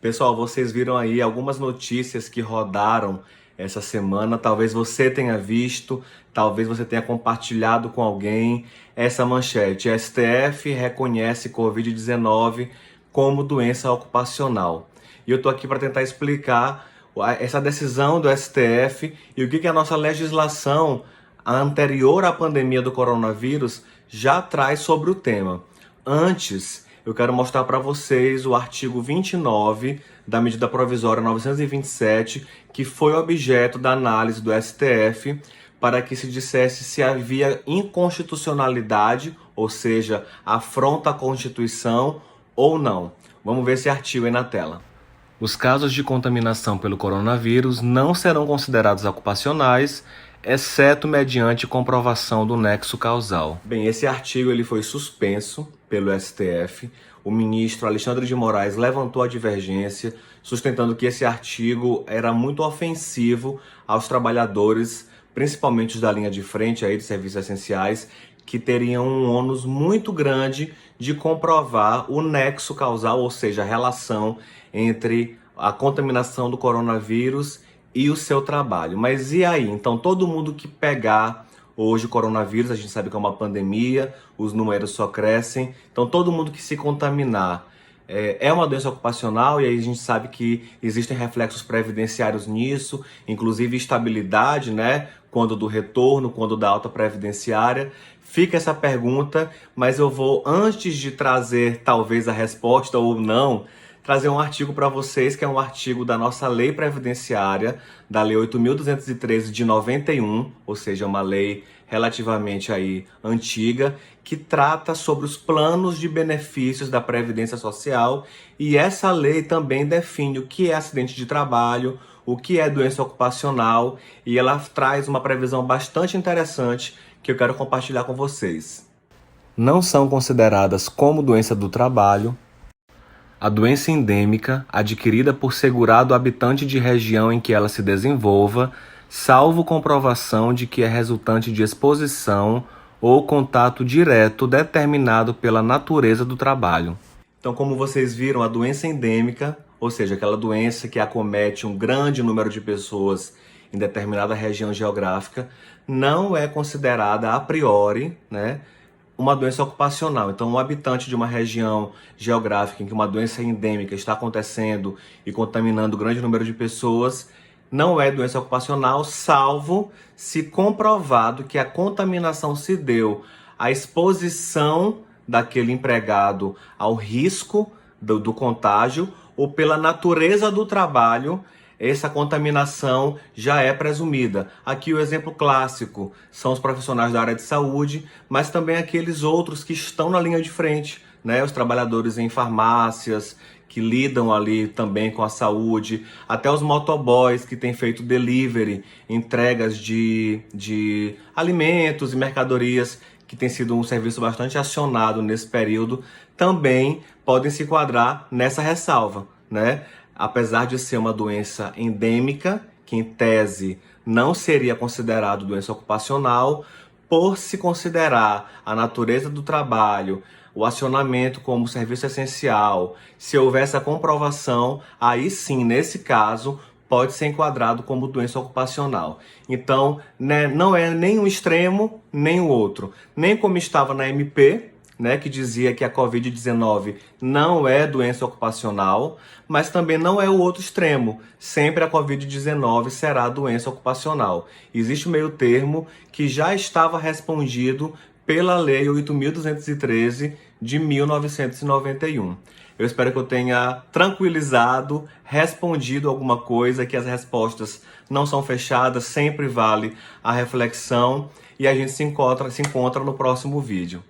Pessoal, vocês viram aí algumas notícias que rodaram essa semana. Talvez você tenha visto, talvez você tenha compartilhado com alguém essa manchete. STF reconhece Covid-19 como doença ocupacional. E eu estou aqui para tentar explicar essa decisão do STF e o que a nossa legislação anterior à pandemia do coronavírus já traz sobre o tema. Antes, eu quero mostrar para vocês o artigo 29 da medida provisória 927, que foi objeto da análise do STF para que se dissesse se havia inconstitucionalidade, ou seja, afronta à Constituição ou não. Vamos ver esse artigo aí na tela. Os casos de contaminação pelo coronavírus não serão considerados ocupacionais, exceto mediante comprovação do nexo causal. Bem, esse artigo ele foi suspenso pelo STF. O ministro Alexandre de Moraes levantou a divergência, sustentando que esse artigo era muito ofensivo aos trabalhadores, principalmente os da linha de frente aí de serviços essenciais, que teriam um ônus muito grande de comprovar o nexo causal, ou seja, a relação entre a contaminação do coronavírus e o seu trabalho. Mas e aí? Então, todo mundo que pegar hoje o coronavírus, a gente sabe que é uma pandemia, os números só crescem, então todo mundo que se contaminar é uma doença ocupacional, e aí a gente sabe que existem reflexos previdenciários nisso, inclusive estabilidade, né? Quando do retorno, quando da alta previdenciária. Fica essa pergunta, mas eu vou, antes de trazer talvez a resposta ou não, trazer um artigo para vocês, que é um artigo da nossa lei previdenciária, da lei 8.213 de 91, ou seja, uma lei relativamente aí antiga, que trata sobre os planos de benefícios da Previdência Social, e essa lei também define o que é acidente de trabalho, o que é doença ocupacional, e ela traz uma previsão bastante interessante que eu quero compartilhar com vocês. Não são consideradas como doença do trabalho a doença endêmica adquirida por segurado habitante de região em que ela se desenvolva, salvo comprovação de que é resultante de exposição ou contato direto determinado pela natureza do trabalho. Então, como vocês viram, a doença endêmica, ou seja, aquela doença que acomete um grande número de pessoas em determinada região geográfica, não é considerada a priori, né, uma doença ocupacional. Então, um habitante de uma região geográfica em que uma doença endêmica está acontecendo e contaminando um grande número de pessoas, não é doença ocupacional, salvo se comprovado que a contaminação se deu à exposição daquele empregado ao risco do contágio, ou pela natureza do trabalho, essa contaminação já é presumida. Aqui o exemplo clássico são os profissionais da área de saúde, mas também aqueles outros que estão na linha de frente, né? Os trabalhadores em farmácias, que lidam ali também com a saúde, até os motoboys que têm feito delivery, entregas de alimentos e mercadorias, que tem sido um serviço bastante acionado nesse período, também podem se enquadrar nessa ressalva, né? Apesar de ser uma doença endêmica, que em tese não seria considerado doença ocupacional, por se considerar a natureza do trabalho, o acionamento como serviço essencial, se houver essa comprovação, aí sim, nesse caso, pode ser enquadrado como doença ocupacional. Então, né, não é nem um extremo, nem o outro. Nem como estava na MP, né, que dizia que a Covid-19 não é doença ocupacional, mas também não é o outro extremo. Sempre a Covid-19 será doença ocupacional. Existe um meio termo que já estava respondido pela Lei 8.213 de 1991. Eu espero que eu tenha tranquilizado, respondido alguma coisa, que as respostas não são fechadas, sempre vale a reflexão, e a gente se encontra no próximo vídeo.